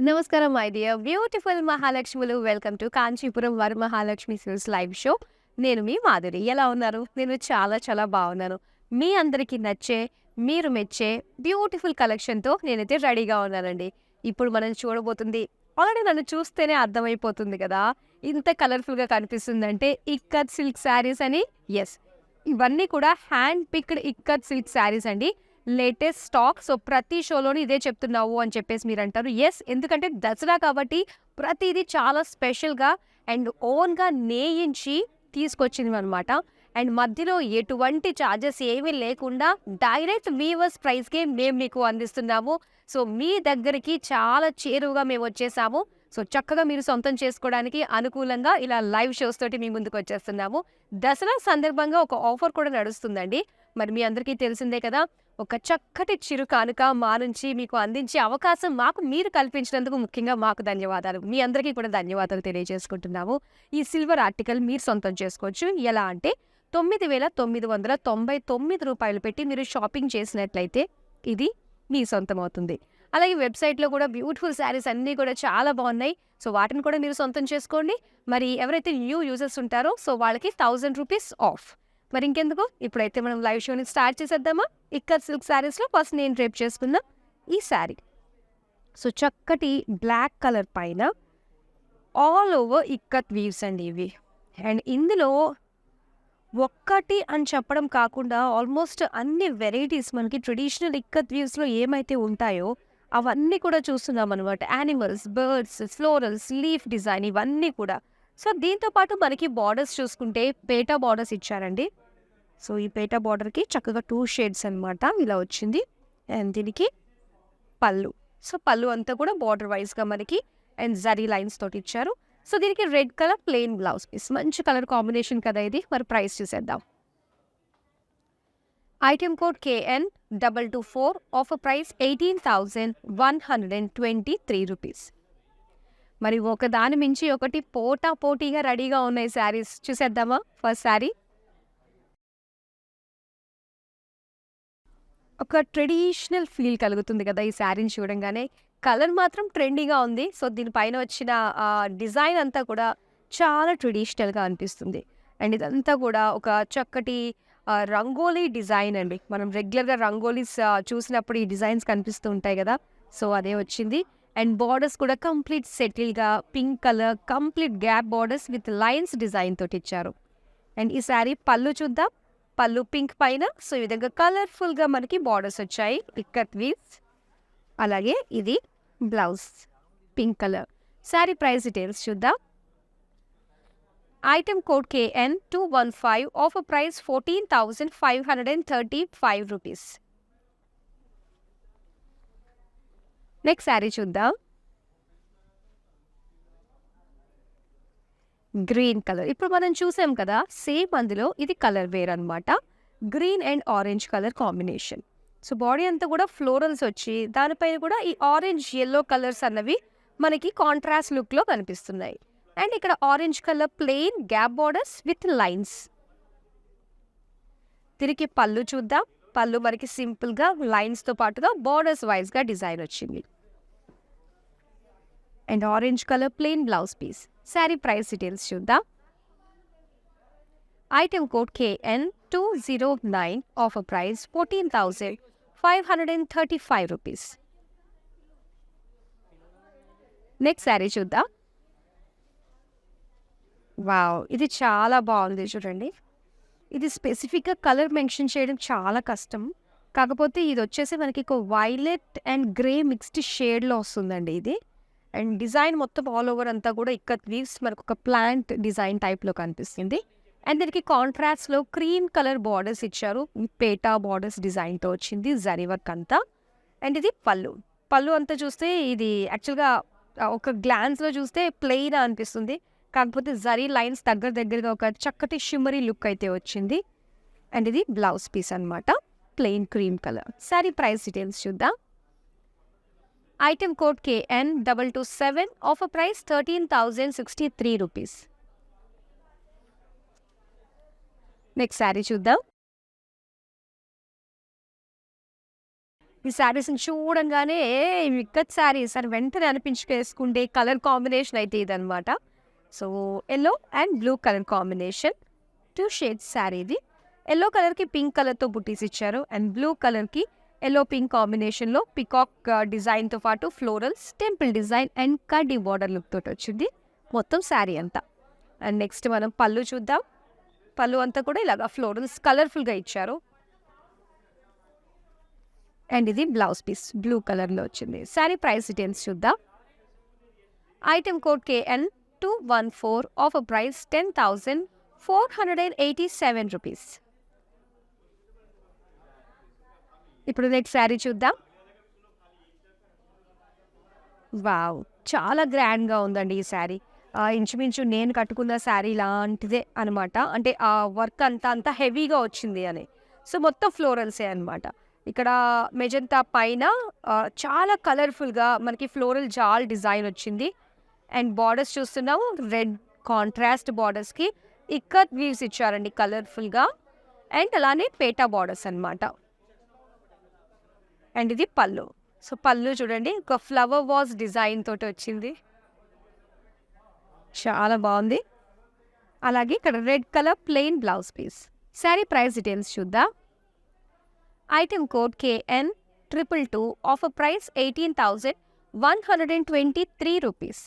నమస్కారం my dear beautiful మహాలక్ష్ములు. Welcome to Kanchipuram Varamahalakshmi silks live show. నేను మీ మాధురి. ఎలా ఉన్నారు? నేను చాలా చాలా బాగున్నాను. మీ అందరికీ నచ్చే, మీరు మెచ్చే బ్యూటిఫుల్ కలెక్షన్‌తో నేనైతే రెడీగా ఉన్నానండి. ఇప్పుడు మనం చూడబోతుంది ఆల్రెడీ నన్ను చూస్తేనే అర్థమైపోతుంది కదా! ఇంత కలర్‌ఫుల్‌గా కనిపిస్తుందంటే ఇక్కత్ సిల్క్ శారీస్ అని. యెస్. ఇవన్నీ కూడా hand picked ikat silk saris అండి. Latest stock. సో, ప్రతి షోలోని ఇదే చెప్తున్నావు అని చెప్పేసి మీరంటారు. యెస్. ఎందుకంటే దసరా కాబట్టి ప్రతీది చాలా స్పెషల్‌గా అండ్ ఓన్‌గా నేయించి తీసుకొచ్చినవనమాట. అండ్ మధ్యలో ఎటువంటి చార్జెస్ ఏమీ లేకుండా డైరెక్ట్ వీవర్స్ ప్రైస్‌కే మేము మీకు అందిస్తున్నాము. సో, మీ దగ్గరికి చాలా చేరువగా మేమొచ్చేసాము. సో, చక్కగా మీరు సొంతం చేసుకోవడానికి అనుకూలంగా ఇలా లైవ్ షోస్ తోటి మీ ముందుకొచ్చేస్తున్నాము. దసరా సందర్భంగా ఒక ఆఫర్ కూడా నడుస్తుందండి. మరి మీ అందరికీ తెలిసిందే కదా! ఒక చక్కటి చిరు కానుక మా నుంచి మీకు అందించే అవకాశం మాకు మీరు కల్పించినందుకు ముఖ్యంగా మాకు ధన్యవాదాలు. మీ అందరికీ కూడా ధన్యవాదాలు తెలియజేసుకుంటున్నాము. ఈ సిల్వర్ ఆర్టికల్ మీరు సొంతం చేసుకోవచ్చు. ఎలా అంటే రూ. 9,999 పెట్టి మీరు షాపింగ్ చేసినట్లయితే ఇది మీ సొంతమవుతుంది. అలాగే వెబ్‌సైట్‌లో కూడా బ్యూటిఫుల్ శారీస్ అన్నీ కూడా చాలా బాగున్నాయి. సో, వాటిని కూడా మీరు సొంతం చేసుకోండి. మరి ఎవరైతే న్యూ యూజర్స్ ఉంటారో సో, వాళ్ళకి రూ. 1000 ఆఫ్. మరి ఇంకెందుకు ఇప్పుడైతే మనం లైవ్ షోని స్టార్ట్ చేసేద్దామా? ఇక్కత్ సిల్క్ శారీస్‌లో ఫస్ట్ నేను డ్రేప్ చేసుకున్న ఈ శారీ. సో, చక్కటి బ్లాక్ కలర్ పైన ఆల్ ఓవర్ ఇక్కత్ వీవ్స్ అండి ఇవి. అండ్ ఇందులో ఒక్కటి అని చెప్పడం కాకుండా ఆల్మోస్ట్ అన్ని వెరైటీస్ మనకి ట్రెడిషనల్ ఇక్కత్ వీవ్స్‌లో ఏమైతే ఉంటాయో అవన్నీ కూడా చూస్తున్నామనమాట. Animals, birds, florals, leaf design ఇవన్నీ కూడా. సో, దీంతో పాటు మనకి బార్డర్స్ చూసుకుంటే పేటా బార్డర్స్ ఇచ్చారండి. సో, ఈ పేటా బార్డర్‌కి చక్కగా 2 షేడ్స్ అనమాట ఇలా వచ్చింది. అండ్ దీనికి పళ్ళు. సో, పళ్ళు అంతా కూడా బార్డర్ వైస్‌గా మనకి అండ్ జరీ లైన్స్ తోటి ఇచ్చారు. సో, దీనికి red colour plain blouse piece. మంచి కలర్ కాంబినేషన్ కదా ఇది. మరి ప్రైస్ చూసేద్దాం. Item code KN224 offer price రూ. 18,123. మరి ఒకదాని మించి ఒకటి పోటాపోటీగా రెడీగా ఉన్నాయి శారీస్. చూసేద్దామా? ఫస్ట్ శారీ. ఒక ట్రెడిషనల్ ఫీల్ కలుగుతుంది కదా ఈ శారీని చూడంగానే. కలర్ మాత్రం ట్రెండీగా ఉంది. సో, దీనిపైన వచ్చిన డిజైన్ అంతా కూడా చాలా ట్రెడిషనల్‌గా అనిపిస్తుంది. అండ్ ఇదంతా కూడా ఒక చక్కటి రంగోలీ డిజైన్ అండి. మనం రెగ్యులర్‌గా రంగోలీస్ చూసినప్పుడు ఈ డిజైన్స్ కనిపిస్తూ ఉంటాయి కదా! సో, అదే వచ్చింది. అండ్ బార్డర్స్ కూడా కంప్లీట్ సెటిల్‌గా pink colour complete gap borders with lines design తోటి ఇచ్చారు. అండ్ ఈ శారీ పళ్ళు చూద్దాం. పళ్ళు పింక్ పైన సో, ఈ విధంగా కలర్‌ఫుల్‌గా మనకి బార్డర్స్ వచ్చాయి. ఇక్కత్ వీవ్స్. అలాగే ఇది blouse pink colour. Sari price details చూద్దాం. Item code KN215 offer price రూ. 14,535. నెక్స్ట్ శారీ చూద్దాం. Green colour. ఇప్పుడు మనం చూసాం కదా! సేమ్ అందులో ఇది కలర్ వేర్ అనమాట. Green and orange colour combination. So, body అంతా కూడా ఫ్లోరల్స్ వచ్చి దానిపైన కూడా ఈ ఆరెంజ్, యెల్లో కలర్స్ అన్నవి మనకి కాంట్రాస్ట్ లుక్‌లో కనిపిస్తున్నాయి. అండ్ ఇక్కడ orange colour plain gap borders with lines. తిరిగి పళ్ళు చూద్దాం. పళ్ళు మనకి సింపుల్‌గా లైన్స్‌తో పాటుగా బార్డర్స్ వైస్‌గా డిజైన్ వచ్చింది. And orange colour plain blouse piece. Sari price details చూద్దాం. Item code KN209 offer price రూ. 14,535. నెక్స్ట్ శారీ చూద్దాం. వావ్! ఇది చాలా బాగుంది చూడండి. ఇది స్పెసిఫిక్‌గా కలర్ మెన్షన్ చేయడం చాలా కష్టం. కాకపోతే ఇదొచ్చేసి మనకి ఒక వైలెట్ అండ్ గ్రే మిక్స్డ్ షేడ్‌లో వస్తుందండి ఇది. అండ్ డిజైన్ మొత్తం ఆల్ ఓవర్ అంతా కూడా ఇక్కత్ వీవ్స్ మనకొక ప్లాంట్ డిజైన్ టైప్‌లో కనిపిస్తుంది. అండ్ దీనికి కాంట్రాస్ట్‌లో క్రీమ్ కలర్ బార్డర్స్ ఇచ్చారు. పేటా బార్డర్స్ డిజైన్‌తో వచ్చింది జరీ వర్క్ అంతా. అండ్ ఇది పళ్ళు. పళ్ళు అంతా చూస్తే ఇది యాక్చువల్‌గా ఒక గ్లాన్స్‌లో చూస్తే ప్లెయిన్ అనిపిస్తుంది. కాకపోతే జరీ లైన్స్ దగ్గరగా ఒక చక్కటి షిమ్మరీ లుక్ అయితే వచ్చింది. అండ్ ఇది బ్లౌజ్ పీస్ అనమాట. Plain cream colour. Sari price details చూద్దాం. Item code KN227 offer price రూ. 13,063. నెక్స్ట్ శారీ చూద్దాం. ఈ శారీస్‌ని చూడంగానే ఇవి ఇక్కత్ శారీస్ అని వెంటనే అనిపించుకేసుకుంటే కలర్ కాంబినేషన్ అయితే ఇదనమాట. So, yellow and blue colour combination. 2 shades sari ఇది. యెల్లో కలర్‌కి పింక్ కలర్‌తో బుట్టీస్ ఇచ్చారు. అండ్ బ్లూ కలర్‌కి యెల్లో పింక్ కాంబినేషన్‌లో పికాక్ డిజైన్‌తో పాటు ఫ్లోరల్స్, టెంపుల్ డిజైన్ అండ్ కడ్డీ బోర్డర్ లుక్ తోటొచ్చింది మొత్తం శారీ అంతా. అండ్ నెక్స్ట్ మనం పళ్ళు చూద్దాం. పళ్ళు అంతా కూడా ఇలాగా ఫ్లోరల్స్ కలర్‌ఫుల్‌గా ఇచ్చారు. అండ్ ఇది బ్లౌజ్ పీస్ బ్లూ కలర్‌లో వచ్చింది. శారీ ప్రైస్ డీటెయిల్స్ చూద్దాం. Item code KN 214 offer price 10,487 rupees. ఇప్పుడు నెక్స్ట్ శారీ చూద్దాం. వావ్! చాలా గ్రాండ్‌గా ఉందండి ఈ శారీ. ఇంచుమించు నేను కట్టుకున్న శారీ లాంటిదే అనమాట. అంటే ఆ వర్క్ అంతా హెవీగా వచ్చింది అని. సో, మొత్తం ఫ్లోరల్సే అనమాట. ఇక్కడ మెజంతా పైన చాలా కలర్‌ఫుల్‌గా మనకి ఫ్లోరల్ జాల్ డిజైన్ వచ్చింది. అండ్ బార్డర్స్ చూస్తున్నాము రెడ్ కాంట్రాస్ట్ బార్డర్స్‌కి ఇక్కత్ వీవ్స్ ఇచ్చారండి కలర్‌ఫుల్‌గా. అండ్ అలానే పేటా బార్డర్స్ అనమాట. అండ్ ఇది పళ్ళు. సో, పళ్ళు చూడండి ఒక ఫ్లవర్ వాస్ డిజైన్ తోటి వచ్చింది. చాలా బావుంది. అలాగే ఇక్కడ red colour plain blouse piece. Sari price details చూద్దాం. Item code KN 222 offer price 18,123 rupees.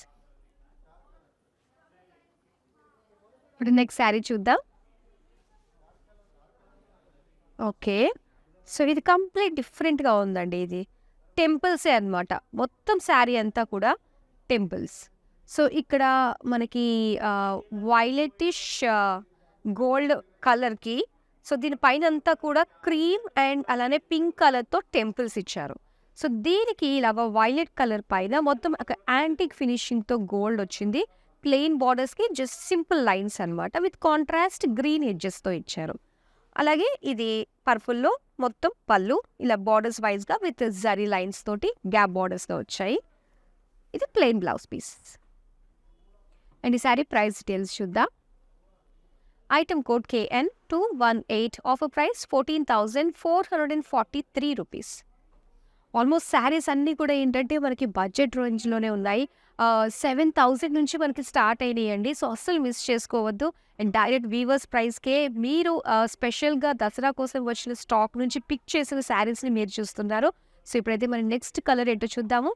ఇప్పుడు నెక్స్ట్ శారీ చూద్దాం. ఓకే. సో, ఇది కంప్లీట్ డిఫరెంట్‌గా ఉందండి ఇది. టెంపుల్సే అనమాట. మొత్తం శారీ అంతా కూడా టెంపుల్స్. సో, ఇక్కడ మనకి వైలెటిష్ గోల్డ్ కలర్‌కి సో, దీని పైనంతా కూడా క్రీమ్ అండ్ అలానే పింక్ కలర్‌తో టెంపుల్స్ ఇచ్చారు. సో, దీనికి ఇలాగ వైలెట్ కలర్ పైన మొత్తం ఒక యాంటిక్ ఫినిషింగ్‌తో గోల్డ్ వచ్చింది. ప్లెయిన్ బార్డర్స్‌కి జస్ట్ సింపుల్ లైన్స్ అనమాట. విత్ కాంట్రాస్ట్ గ్రీన్ ఎడ్జెస్‌తో ఇచ్చారు. అలాగే ఇది పర్పుల్‌లో మొత్తం పళ్ళు ఇలా బార్డర్స్ వైస్‌గా విత్ జరీ లైన్స్ తోటి గ్యాప్ బార్డర్స్‌గా వచ్చాయి. ఇది ప్లెయిన్ బ్లౌజ్ పీస్. అండ్ ఈ శారీ ప్రైస్ డీటెయిల్స్ చూద్దాం. Item code KN 218 offer price 14,443 rupees. Almost saris అన్నీ కూడా ఏంటంటే మనకి బడ్జెట్ రేంజ్‌లోనే ఉన్నాయి. 7,000 నుంచి మనకి స్టార్ట్ అయినాయండి. సో, అస్సలు మిస్ చేసుకోవద్దు. అండ్ డైరెక్ట్ వీవర్స్ ప్రైస్‌కే మీరు స్పెషల్‌గా దసరా కోసం వచ్చిన స్టాక్ నుంచి పిక్ చేసిన శారీస్‌ని మీరు చూస్తున్నారు. సో, ఇప్పుడైతే మనం నెక్స్ట్ కలర్ ఏంటో చూద్దాము.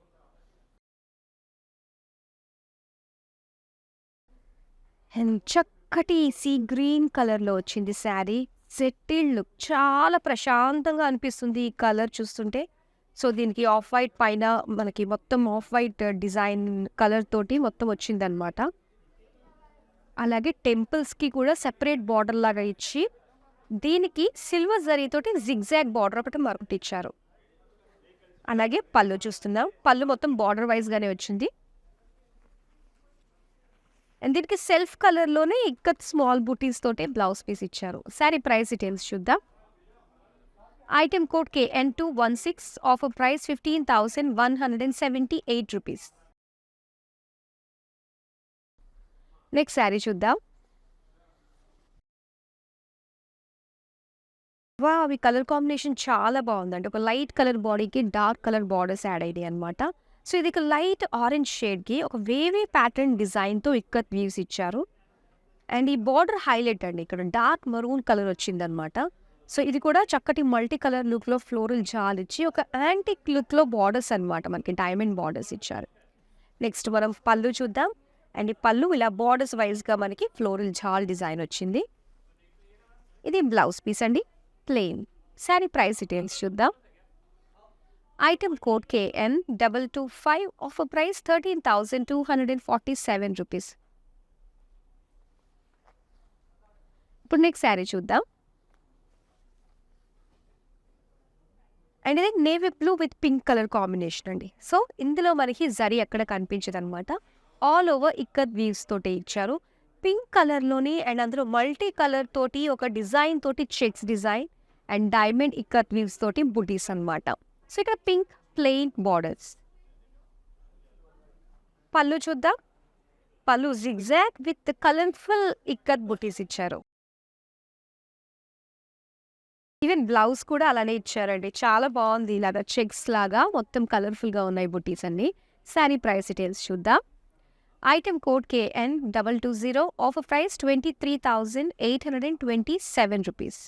అండ్ చక్కటి సీ గ్రీన్ కలర్‌లో వచ్చింది శారీ. సెటిల్డ్ లుక్ చాలా ప్రశాంతంగా అనిపిస్తుంది ఈ కలర్ చూస్తుంటే. సో, దీనికి ఆఫ్ వైట్ పైన మనకి మొత్తం ఆఫ్ వైట్ డిజైన్ కలర్ తోటి మొత్తం వచ్చిందనమాట. అలాగే టెంపుల్స్‌కి కూడా సెపరేట్ బార్డర్ లాగా ఇచ్చి దీనికి సిల్వర్ జరీతోటి జిగ్‌జాగ్ బార్డర్ మరొకటి ఇచ్చారు. అలాగే పళ్ళు చూస్తున్నాం. పళ్ళు మొత్తం బార్డర్ వైస్‌గానే వచ్చింది. అండ్ దీనికి సెల్ఫ్ కలర్‌లోనే ఇక్కత్ స్మాల్ బూటీస్ తోటి బ్లౌజ్ పీస్ ఇచ్చారు. శారీ ప్రైస్ డీటెయిల్స్ చూద్దాం. Item code KN 216 offer price 15,178 rupees. Next sari చూద్దాం. వావ్! ఈ కలర్ కాంబినేషన్ చాలా బాగుందండి. ఒక లైట్ కలర్ బాడీకి డార్క్ కలర్ బార్డర్స్ యాడ్ అయినాయి అనమాట. సో, ఇది ఒక లైట్ ఆరెంజ్ షేడ్‌కి ఒక వేవీ ప్యాటర్న్ డిజైన్‌తో ఇక్కత్ వీవ్స్ ఇచ్చారు. అండ్ ఈ బార్డర్ హైలైట్ అండి. ఇక్కడ డార్క్ మరూన్ కలర్ వచ్చిందనమాట. సో, ఇది కూడా చక్కటి మల్టీ కలర్ లుక్‌లో ఫ్లోరల్ జాల్ ఇచ్చి ఒక యాంటిక్ లుక్‌లో బార్డర్స్ అనమాట. మనకి డైమండ్ బార్డర్స్ ఇచ్చారు. నెక్స్ట్ మనం పళ్ళు చూద్దాం. అండ్ ఈ పళ్ళు ఇలా బార్డర్స్ వైస్‌గా మనకి ఫ్లోరల్ జాల్ డిజైన్ వచ్చింది. ఇది బ్లౌజ్ పీస్ అండి. ప్లెయిన్. శారీ ప్రైస్ డీటెయిల్స్ చూద్దాం. Item code KN 225 offer price 13,247 rupees. ఇప్పుడు నెక్స్ట్ శారీ చూద్దాం. అండ్ ఇది navy blue with pink colour combination అండి. సో, ఇందులో మనకి జరీ ఎక్కడ కనిపించదనమాట. ఆల్ ఓవర్ ఇక్కత్ వీవ్స్ తోటి ఇచ్చారు. పింక్ కలర్‌లోని అండ్ అందులో మల్టీ కలర్ తోటి ఒక డిజైన్ తోటి checks design and diamond ikat weaves తోటి బుటీస్ అనమాట. సో, ఇక్కడ పింక్ ప్లెయిన్ బార్డర్స్. పళ్ళు చూద్దాం. పళ్ళు జిగ్‌జాగ్ విత్ కలర్‌ఫుల్ ఇక్కత్ బుటీస్ ఇచ్చారు. ఈవెన్ బ్లౌజ్ కూడా అలానే ఇచ్చారండి. చాలా బావుంది. ఇలాగా చెక్స్ లాగా మొత్తం కలర్‌ఫుల్‌గా ఉన్నాయి బుటీస్ అన్నీ. శారీ ప్రైస్ డీటెయిల్స్ చూద్దాం. Item code KN220 offer price 23,827 rupees.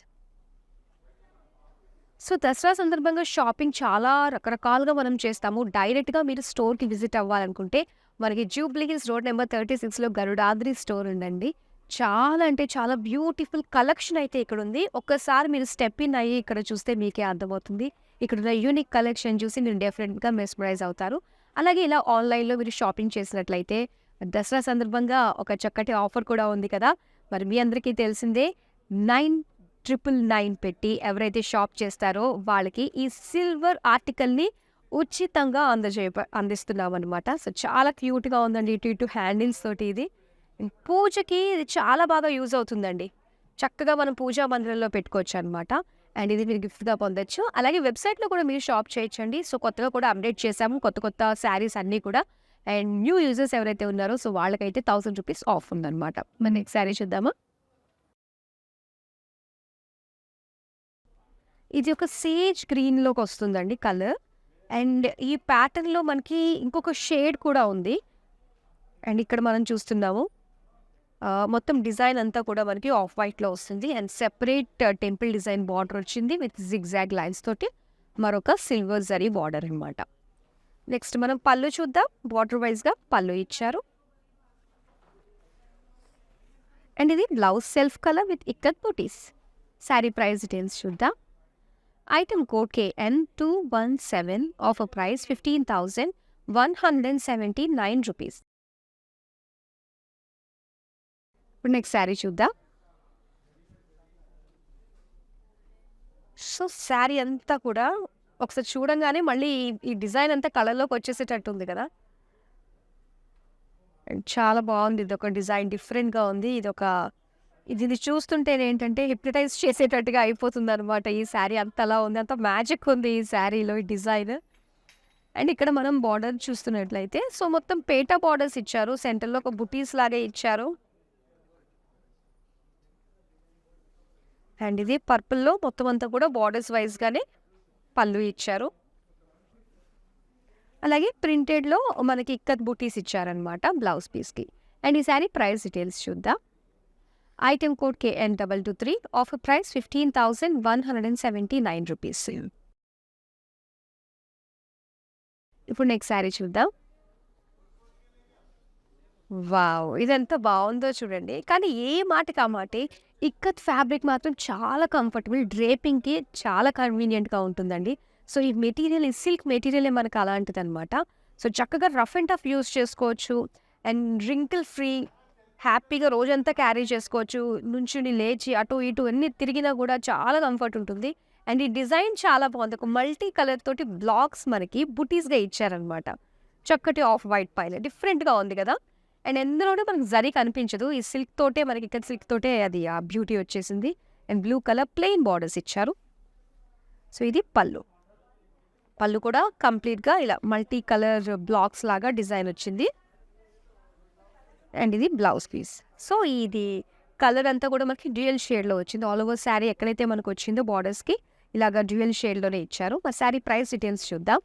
So, Dasara సందర్భంగా షాపింగ్ చాలా రకరకాలుగా మనం చేస్తాము. డైరెక్ట్‌గా మీరు స్టోర్‌కి విజిట్ అవ్వాలనుకుంటే మనకి జూబ్లీ హిల్స్ రోడ్ నెంబర్ 36లో గరుడాద్రి స్టోర్ ఉందండి. చాలా అంటే చాలా బ్యూటిఫుల్ కలెక్షన్ అయితే ఇక్కడుంది. ఒక్కసారి మీరు స్టెప్ ఇన్ అయ్యి ఇక్కడ చూస్తే మీకే అర్థమవుతుంది. ఇక్కడున్న యూనిక్ కలెక్షన్ చూసి మీరు డెఫినెట్‌గా మెస్మరైజ్ అవుతారు. అలాగే ఇలా ఆన్‌లైన్‌లో మీరు షాపింగ్ చేసినట్లయితే దసరా సందర్భంగా ఒక చక్కటి ఆఫర్ కూడా ఉంది కదా! మరి మీ అందరికీ తెలిసిందే 9,999 పెట్టి ఎవరైతే షాప్ చేస్తారో వాళ్ళకి ఈ సిల్వర్ ఆర్టికల్‌ని ఉచితంగా అందిస్తున్నామనమాట. సో, చాలా క్యూట్‌గా ఉందండి. ఇటు ఇటు హ్యాండిల్స్ తోటి ఇది. పూజకి ఇది చాలా బాగా యూజ్ అవుతుందండి. చక్కగా మనం పూజా మందిరంలో పెట్టుకోవచ్చనమాట. అండ్ ఇది మీరు గిఫ్ట్‌గా పొందొచ్చు. అలాగే వెబ్‌సైట్‌లో కూడా మీరు షాప్ చేయొచ్చండి. సో, కొత్తగా కూడా అప్డేట్ చేశాము. కొత్త కొత్త శారీస్ అన్నీ కూడా. అండ్ న్యూ యూజర్స్ ఎవరైతే ఉన్నారో సో, వాళ్ళకైతే ₹1000 ఆఫ్ ఉందనమాట. మరి నెక్స్ట్ శారీ చూద్దామా? ఇది ఒక సేజ్ గ్రీన్‌లోకొస్తుందండి కలర్. అండ్ ఈ ప్యాటర్న్‌లో మనకి ఇంకొక షేడ్ కూడా ఉంది. అండ్ ఇక్కడ మనం చూస్తున్నాము. మొత్తం డిజైన్ అంతా కూడా మనకి ఆఫ్ వైట్‌లో వస్తుంది. And separate temple design border వచ్చింది విత్ జిగ్‌జాగ్ లైన్స్ తోటి. మరొక సిల్వర్ జరీ బార్డర్ అనమాట. నెక్స్ట్ మనం పళ్ళు చూద్దాం. బార్డర్ వైస్‌గా పళ్ళు ఇచ్చారు. అండ్ ఇది blouse self colour with ikat buttis. Sari price details చూద్దాం. Item code KN217 offer price 15,179 rupees. ఇప్పుడు నెక్స్ట్ శారీ చూద్దాం. సో, శారీ అంతా కూడా ఒకసారి చూడంగానే మళ్ళీ ఈ డిజైన్ అంతా కళ్ళలోకి వచ్చేసేటట్టు ఉంది కదా! అండ్ చాలా బావుంది. ఇదొక డిజైన్ డిఫరెంట్‌గా ఉంది. ఇది చూస్తుంటేనేంటంటే హిప్నటైజ్ చేసేటట్టుగా అయిపోతుందనమాట. ఈ శారీ అంతలా ఉంది. అంత మ్యాజిక్ ఉంది ఈ శారీలో ఈ డిజైన్. అండ్ ఇక్కడ మనం బార్డర్ చూస్తున్నట్లయితే సో, మొత్తం పేటా బార్డర్స్ ఇచ్చారు. సెంటర్‌లో ఒక బుటీస్ లాగా ఇచ్చారు. అండ్ ఇది పర్పుల్‌లో మొత్తం అంతా కూడా బార్డర్స్ వైస్‌గానే పళ్ళు ఇచ్చారు. అలాగే ప్రింటెడ్‌లో మనకి ఇక్కత్ బూటీస్ ఇచ్చారనమాట బ్లౌజ్ పీస్‌కి. అండ్ ఈ శారీ ప్రైస్ డీటెయిల్స్ చూద్దాం. Item code KN223 offer price 15,179 rupees. ఇప్పుడు నెక్స్ట్ శారీ చూద్దాం. వావ్! ఇదెంత బావుందో చూడండి. కానీ ఏ మాటకి ఆ మాటే ఇక్కత్ ఫ్యాబ్రిక్ మాత్రం చాలా కంఫర్టబుల్. డ్రేపింగ్‌కి చాలా కన్వీనియంట్‌గా ఉంటుందండి. సో, ఈ మెటీరియల్ ఈ సిల్క్ మెటీరియలే మనకు అలాంటిదనమాట. సో, చక్కగా రఫ్ అండ్ టఫ్ యూజ్ చేసుకోవచ్చు. అండ్ రింకిల్ ఫ్రీ హ్యాపీగా రోజంతా క్యారీ చేసుకోవచ్చు. నుంచుని లేచి అటు ఇటు ఎన్ని తిరిగినా కూడా చాలా కంఫర్ట్ ఉంటుంది. అండ్ ఈ డిజైన్ చాలా బావుంది. ఒక మల్టీ కలర్ తోటి బ్లాక్స్ మనకి బుటీస్‌గా ఇచ్చారనమాట. చక్కటి ఆఫ్ వైట్ పైన డిఫరెంట్‌గా ఉంది కదా! అండ్ ఎందులోనూ మనకు జరీ కనిపించదు. ఈ సిల్క్ తోటే మనకి ఇక్కడ సిల్క్ తోటే అది ఆ బ్యూటీ వచ్చేసింది. And blue colour plain borders ఇచ్చారు. సో, ఇది పళ్ళు. పళ్ళు కూడా కంప్లీట్‌గా ఇలా మల్టీ కలర్ బ్లాక్స్ లాగా డిజైన్ వచ్చింది. అండ్ ఇది బ్లౌజ్ పీస్. సో, ఇది కలర్ అంతా కూడా మనకి డ్యూయల్ షేడ్‌లో వచ్చింది. ఆల్ ఓవర్ శారీ ఎక్కడైతే మనకు వచ్చిందో బార్డర్స్‌కి ఇలాగ డ్యూయల్ షేడ్‌లోనే ఇచ్చారు. మరి శారీ ప్రైస్ డీటెయిల్స్ చూద్దాం.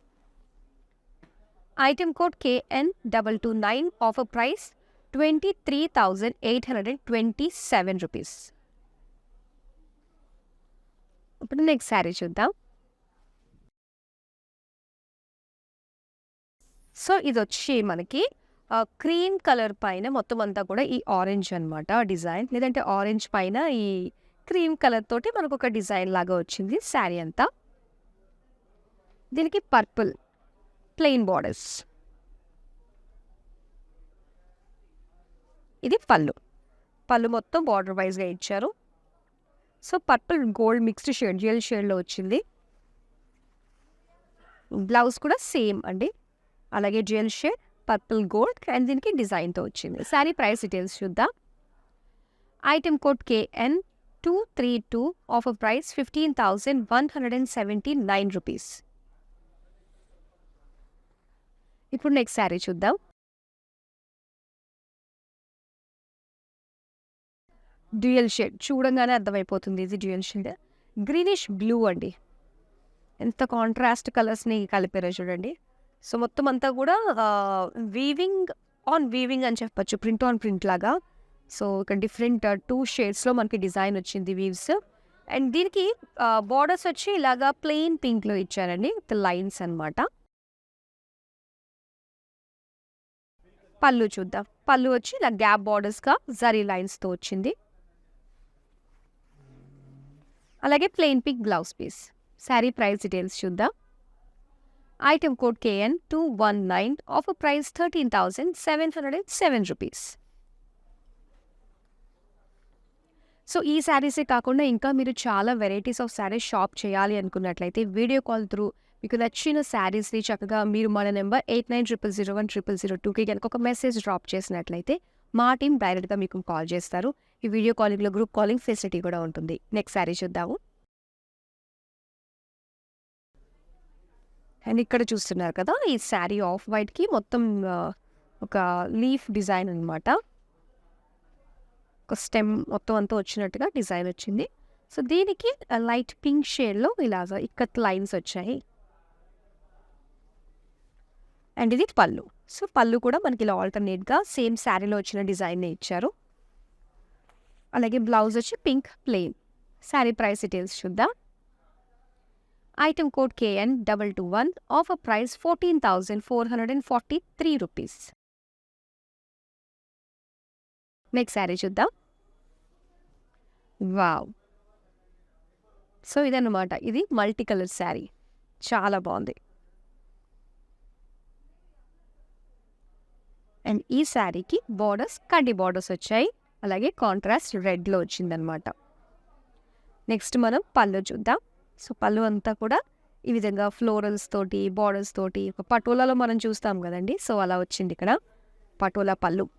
Item code KN229 offer price 23,827 rupees. ఇప్పుడు నెక్స్ట్ శారీ చూద్దాం. సో, ఇదొచ్చి మనకి క్రీమ్ కలర్ పైన మొత్తం అంతా కూడా ఈ ఆరెంజ్ అనమాట డిజైన్. లేదంటే ఆరెంజ్ పైన ఈ క్రీమ్ కలర్ తోటి మనకొక డిజైన్ లాగా వచ్చింది శారీ అంతా. దీనికి పర్పుల్ ప్లెయిన్ బార్డర్స్. ఇది పళ్ళు. పళ్ళు మొత్తం బార్డర్ వైస్‌గా ఇచ్చారు. So, purple gold mixed shade dual షేడ్‌లో వచ్చింది. బ్లౌజ్ కూడా సేమ్ అండి. అలాగే dual shade purple gold and దీనికి డిజైన్‌తో వచ్చింది. శారీ ప్రైస్ డీటెయిల్స్ చూద్దాం. Item code KN232 offer price 15,179 rupees. ఇప్పుడు నెక్స్ట్ శారీ చూద్దాం. డ్యూయల్ షేడ్ చూడంగానే అర్థమైపోతుంది ఇది డ్యూయల్ షేడ్. గ్రీనిష్ బ్లూ అండి. ఎంత కాంట్రాస్ట్ కలర్స్‌ని కలిపారో చూడండి. సో, మొత్తం అంతా కూడా వీవింగ్ ఆన్ వీవింగ్ అని చెప్పొచ్చు. ప్రింట్ ఆన్ ప్రింట్ లాగా. సో, ఇక్కడ డిఫరెంట్ 2 షేడ్స్‌లో మనకి డిజైన్ వచ్చింది వీవ్స్. అండ్ దీనికి బోర్డర్స్ వచ్చి ఇలాగా ప్లెయిన్ పింక్‌లో ఇచ్చారండి విత్ లైన్స్ అన్నమాట. పళ్ళు చూద్దాం. పళ్ళు వచ్చి ఇలా గ్యాప్ బోర్డర్స్‌గా జరీ లైన్స్‌తో వచ్చింది. అలాగే plain pink blouse piece. Sari price details చూద్దాం. Item code KN 219. Offer price 13,707 rupees. So, ఈ శారీసే కాకుండా ఇంకా మీరు చాలా వెరైటీస్ ఆఫ్ శారీస్ షాప్ చేయాలి అనుకున్నట్లయితే వీడియో కాల్ త్రూ మీకు నచ్చిన శారీస్‌ని చక్కగా మీరు మన నెంబర్ 8900010002కి గనుక ఒక మెసేజ్ డ్రాప్ చేసినట్లయితే మా టీమ్ డైరెక్ట్‌గా మీకు కాల్ చేస్తారు. ఈ వీడియో కాలింగ్‌లో గ్రూప్ కాలింగ్ ఫెసిలిటీ కూడా ఉంటుంది. నెక్స్ట్ శారీ చూద్దాము. అండ్ ఇక్కడ చూస్తున్నారు కదా! ఈ శారీ ఆఫ్ వైట్‌కి మొత్తం ఒక లీఫ్ డిజైన్ అన్నమాట. ఒక స్టెమ్ మొత్తం అంతా వచ్చినట్టుగా డిజైన్ వచ్చింది. సో, దీనికి లైట్ పింక్ షేడ్‌లో ఇలాగా ఇక్కత్ లైన్స్ వచ్చాయి. అండ్ ఇది పళ్ళు. సో, పళ్ళు కూడా మనకి ఇలా ఆల్టర్‌నేట్‌గా సేమ్ శారీలో వచ్చిన డిజైన్‌నే ఇచ్చారు. అలాగే బ్లౌజ్ వచ్చి pink plain. Sari price details చూద్దాం. Item code KN 221. Offer price 14,443 rupees. Next sari చూద్దాం. వావ్! సో, ఇదన్నమాట. ఇది మల్టీ కలర్ శారీ. చాలా బాగుంది. అండ్ ఈ శారీకి బోర్డర్స్ కడ్డీ బోర్డర్స్ వచ్చాయి. అలాగే కాంట్రాస్ట్ రెడ్‌లో వచ్చిందనమాట. నెక్స్ట్ మనం పళ్ళు చూద్దాం. సో, పళ్ళు అంతా కూడా ఈ విధంగా ఫ్లోరల్స్ తోటి, బోర్డర్స్ తోటి ఒక పటోలాలో మనం చూస్తాం కదండీ! సో, అలా వచ్చింది ఇక్కడ. పటోలా పళ్ళు.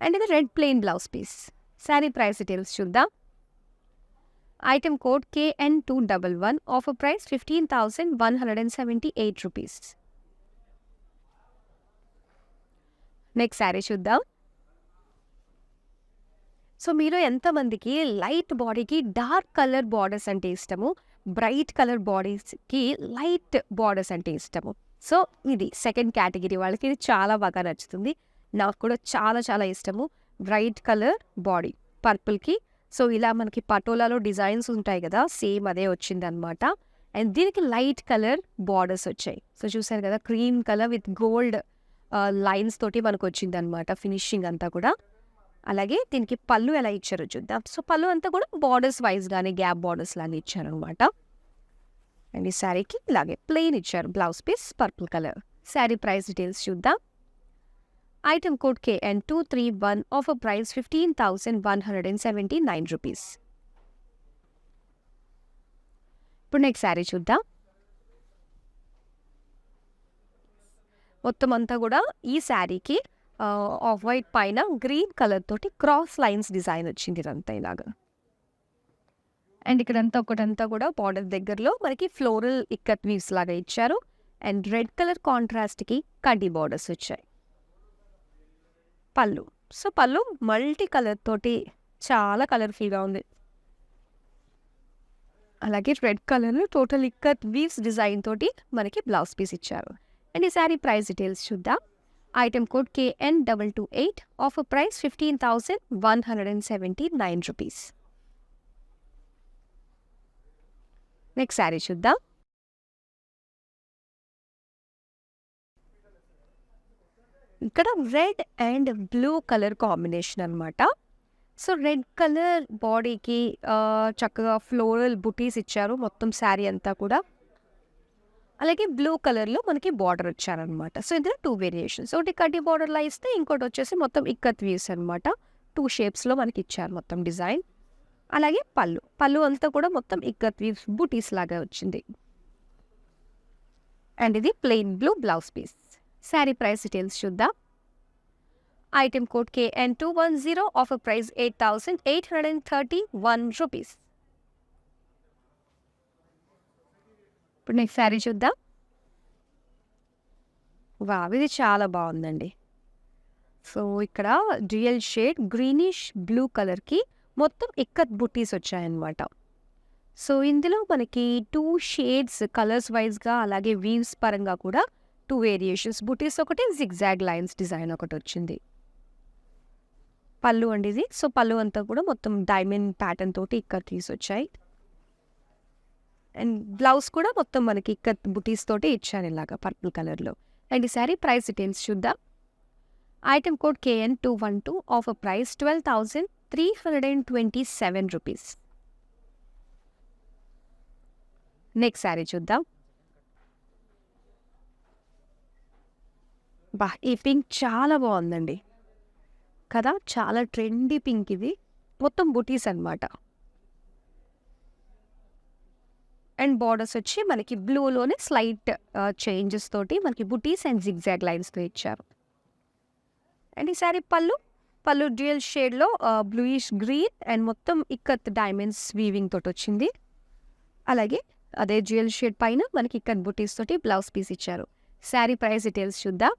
అండ్ ఇది red plain blouse piece. Sari price details చూద్దాం. Item code KN 211. Offer price 15,178 rupees. Next sari చూద్దాం. సో, మీలో ఎంతమందికి లైట్ బాడీకి డార్క్ కలర్ బార్డర్స్ అంటే ఇష్టము, బ్రైట్ కలర్ బాడీస్‌కి లైట్ బార్డర్స్ అంటే ఇష్టము. సో, ఇది సెకండ్ కేటగిరీ వాళ్ళకి ఇది చాలా బాగా నచ్చుతుంది. నాకు కూడా చాలా చాలా ఇష్టము. బ్రైట్ కలర్ బాడీ పర్పుల్‌కి. సో, ఇలా మనకి పటోలాలో డిజైన్స్ ఉంటాయి కదా! సేమ్ అదే వచ్చిందనమాట. అండ్ దీనికి లైట్ కలర్ బార్డర్స్ వచ్చాయి. సో, చూసారు కదా! Cream colour with gold lines తోటి మనకు వచ్చిందనమాట ఫినిషింగ్ అంతా కూడా. అలాగే దీనికి పళ్ళు ఎలా ఇచ్చారో చూద్దాం. సో, పళ్ళు అంతా కూడా బార్డర్స్ వైజ్‌గానే గ్యాప్ బార్డర్స్ లాగా ఇచ్చారనమాట. అండ్ ఈ శారీకి ఇలాగే ప్లెయిన్ ఇచ్చారు blouse piece purple colour. Sari price details చూద్దాం. Item code KN 231. Offer price 15,179 rupees. ఇప్పుడు నెక్స్ట్ శారీ చూద్దాం. మొత్తం అంతా కూడా ఈ శారీకి ఆఫ్ వైట్ పైన గ్రీన్ కలర్ తోటి క్రాస్ లైన్స్ డిజైన్ వచ్చింది ఇదంతా ఇలాగా. అండ్ ఇక్కడంతా ఒకటంతా కూడా బార్డర్ దగ్గరలో మనకి ఫ్లోరల్ ఇక్కత్ వీవ్స్ లాగా ఇచ్చారు. అండ్ రెడ్ కలర్ కాంట్రాస్ట్‌కి కడ్డీ బార్డర్స్ వచ్చాయి. పళ్ళు. సో, పళ్ళు మల్టీ కలర్ తోటి చాలా కలర్‌ఫుల్‌గా ఉంది. అలాగే రెడ్ కలర్‌లో టోటల్ ఇక్కత్ వీవ్స్ డిజైన్ తోటి మనకి బ్లౌజ్ పీస్ ఇచ్చారు. అండ్ ఈ శారీ ప్రైస్ డీటెయిల్స్ చూద్దాం. Item code KN 228. Offer price 15,179 rupees. Next sari చూద్దాం. ఇక్కడ red and blue colour combination అనమాట. సో, రెడ్ కలర్ బాడీకి చక్కగా ఫ్లోరల్ బుటీస్ ఇచ్చారు మొత్తం శారీ అంతా కూడా. అలాగే బ్లూ కలర్‌లో మనకి బార్డర్ వచ్చారనమాట. సో, ఇందులో 2 వేరియేషన్స్. ఒకటి కడ్డీ బార్డర్‌లా ఇస్తే ఇంకోటి వచ్చేసి మొత్తం ఇక్కత్ వీవ్స్ అనమాట. 2 షేప్స్‌లో మనకి ఇచ్చారు మొత్తం డిజైన్. అలాగే పళ్ళు. పళ్ళు అంతా కూడా మొత్తం ఇక్కత్ వీవ్స్ బుటీస్ లాగా వచ్చింది. అండ్ ఇది plain blue blouse piece. Sari price details చూద్దాం. Item code KN 210. Offer price 8,831 rupees. ఇప్పుడు నెక్స్ట్ శారీ చూద్దాం. వావ్! ఇది చాలా బాగుందండి. సో, ఇక్కడ డ్యూయల్ షేడ్ గ్రీనిష్ బ్లూ కలర్‌కి మొత్తం ఇక్కత్ బుటీస్ వచ్చాయన్నమాట. సో ఇందులో మనకి 2 షేడ్స్ కలర్స్ వైజ్‌గా అలాగే వీవ్స్ పరంగా కూడా 2 వేరియేషన్స్ బుటీస్ ఒకటి, జిగ్‌జాగ్ లైన్స్ డిజైన్ ఒకటొచ్చింది. పళ్ళు అండి ఇది. సో పళ్ళు అంతా కూడా మొత్తం డైమండ్ ప్యాటర్న్ తోటి ఇక్కత్ తీసుకొచ్చాయి. అండ్ బ్లౌజ్ కూడా మొత్తం మనకి ఇక్కత్ బుటీస్ తోటి ఇచ్చారు ఇలాగా పర్పుల్ కలర్‌లో. అండ్ ఈ సారీ ప్రైస్ డీటెయిల్స్ చూద్దాం. Item code KN212 offer price 12,327 rupees. Next sorry చూద్దాం. ఈ పింక్ చాలా బాగుందండి కదా, చాలా ట్రెండీ పింక్ ఇది. మొత్తం బుటీస్ అన్నమాట. అండ్ బార్డర్స్ వచ్చి మనకి బ్లూలోనే స్లైట్ చేంజెస్ తోటి మనకి బుటీస్ అండ్ జిగ్‌జాగ్ లైన్స్‌తో ఇచ్చారు. అండ్ ఈ సారీ పళ్ళు డ్యూయల్ షేడ్‌లో బ్లూయిష్ గ్రీన్ అండ్ మొత్తం ఇక్కత్ డైమండ్స్ వీవింగ్ తోటి వచ్చింది. అలాగే అదే డ్యూయల్ షేడ్ పైన మనకి ఇక్కత్ బుటీస్ తోటి బ్లౌజ్ పీస్ ఇచ్చారు. సారీ ప్రైస్ డీటెయిల్స్ చూద్దాం.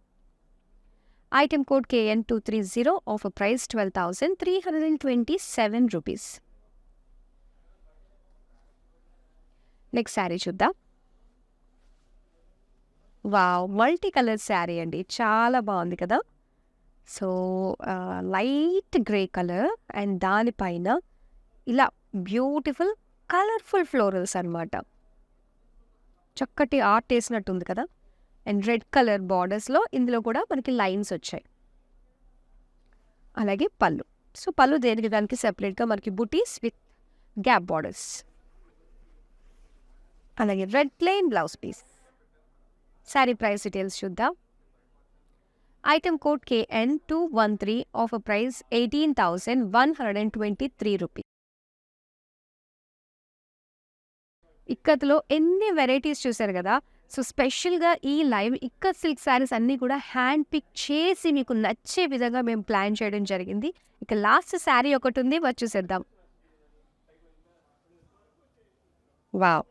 Item code KN230 offer price 12,327 rupees. Next sari చూద్దాం. వావ్! మల్టీ కలర్ శారీ అండి. చాలా బాగుంది కదా. So light grey colour and దానిపైన ఇలా బ్యూటిఫుల్ కలర్ఫుల్ ఫ్లోరల్స్ అన్నమాట. చక్కటి ఆర్ట్ వేసినట్టుంది కదా. అండ్ రెడ్ కలర్ బార్డర్స్లో ఇందులో కూడా మనకి లైన్స్ వచ్చాయి. అలాగే పళ్ళు. సో పళ్ళు దేనికి దానికి సెపరేట్గా మనకి బుటీస్ విత్ గ్యాప్ బార్డర్స్. అలాగే red plain blouse piece. Sari price details చూద్దాం. Item code KN213 offer price 18,123 rupees. ఇక్కత్లో ఎన్ని వెరైటీస్ చూసారు కదా. సో స్పెషల్గా ఈ లైవ్ ఇక్కత్ సిల్క్ శారీస్ అన్నీ కూడా హ్యాండ్ పిక్ చేసి మీకు నచ్చే విధంగా మేము ప్లాన్ చేయడం జరిగింది. ఇక లాస్ట్ శారీ ఒకటి ఉంది, చూసేద్దాం. Wow!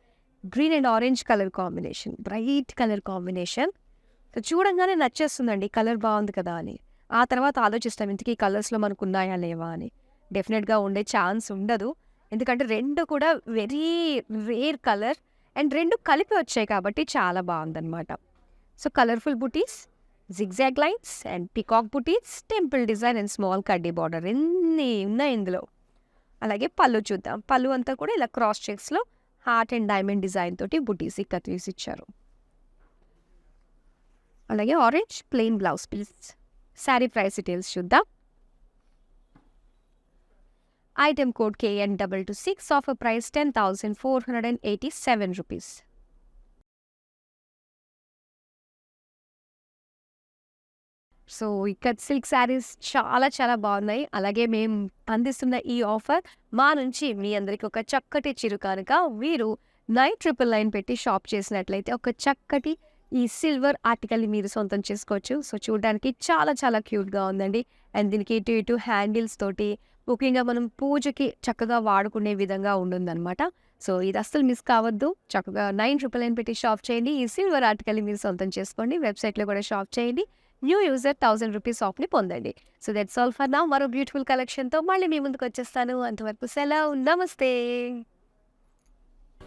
Green and orange colour combination, bright colour combination. So చూడంగానే నచ్చేస్తుందండి, కలర్ బాగుంది కదా అని. ఆ తర్వాత ఆలోచిస్తాం ఇంతకీ కలర్స్లో మనకు ఉన్నాయా లేవా అని. డెఫినెట్గా ఉండే ఛాన్స్ ఉండదు, ఎందుకంటే రెండు కూడా వెరీ రేర్ కలర్ అండ్ రెండు కలిపి వచ్చాయి కాబట్టి చాలా బాగుందన్నమాట. So colourful buttis, zigzag lines and peacock buttis, temple design and small కడ్డీ బార్డర్ ఎన్ని ఉన్నాయి ఇందులో. అలాగే పళ్ళు చూద్దాం. పళ్ళు అంతా కూడా ఇలా క్రాస్ చెక్స్లో హార్ట్ అండ్ డైమండ్ డిజైన్ తోటి బుటీస్ ఇక్కత్ తీసి ఇచ్చారు. అలాగే orange plain blouse piece. Sari price details చూద్దాం. Item code KN226 offer price 10,487 rupees. So ikat silk sarees చాలా చాలా బాగున్నాయి. అలాగే మేము అందిస్తున్న ఈ ఆఫర్ మా నుంచి మీ అందరికి ఒక చక్కటి చిరుకానుక. మీరు 999 పెట్టి షాప్ చేసినట్లయితే ఒక చక్కటి ఈ సిల్వర్ ఆర్టికల్ని మీరు సొంతం చేసుకోవచ్చు. సో చూడడానికి చాలా చాలా క్యూట్గా ఉందండి. అండ్ దీనికి ఇటు ఇటు హ్యాండిల్స్ తోటి ముఖ్యంగా మనం పూజకి చక్కగా వాడుకునే విధంగా ఉంటుందన్నమాట. సో ఇది అస్సలు మిస్ కావద్దు. చక్కగా 999 పెట్టి షాప్ చేయండి. ఈ సిల్వర్ ఆర్టికల్ని మీరు సొంతం చేసుకోండి. వెబ్సైట్లో కూడా షాప్ చేయండి. న్యూ యూజర్ 1000 రూపీస్ ఆఫ్ని పొందండి. So that's all for now. మరో బ్యూటిఫుల్ కలెక్షన్తో మళ్ళీ మీ ముందుకు వచ్చేస్తాను. అంతవరకు సెలవు, నమస్తే.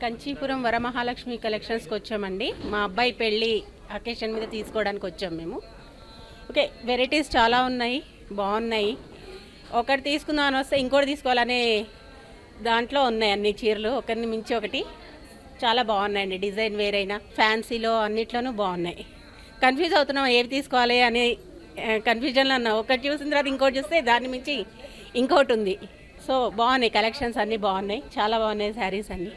కంచీపురం వరమహాలక్ష్మి కలెక్షన్స్కి వచ్చామండి. మా అబ్బాయి పెళ్ళి అకేషన్ మీద తీసుకోవడానికి వచ్చాం మేము. ఓకే, వెరైటీస్ చాలా ఉన్నాయి, బాగున్నాయి. ఒకటి తీసుకుందామని వస్తే ఇంకోటి తీసుకోవాలనే దాంట్లో ఉన్నాయి అన్ని చీరలు, ఒకరిని మించి ఒకటి. చాలా బాగున్నాయండి, డిజైన్ వేరైనా ఫ్యాన్సీలో అన్నిట్లోనూ బాగున్నాయి. కన్ఫ్యూజ్ అవుతున్నాం ఏవి తీసుకోవాలి అని కన్ఫ్యూజన్లో ఉన్నా. ఒకటి చూసిన తర్వాత ఇంకోటి చూస్తే దాన్ని మించి ఇంకోటి ఉంది. సో బాగున్నాయి, కలెక్షన్స్ అన్నీ బాగున్నాయి, చాలా బాగున్నాయి శారీస్ అన్నీ.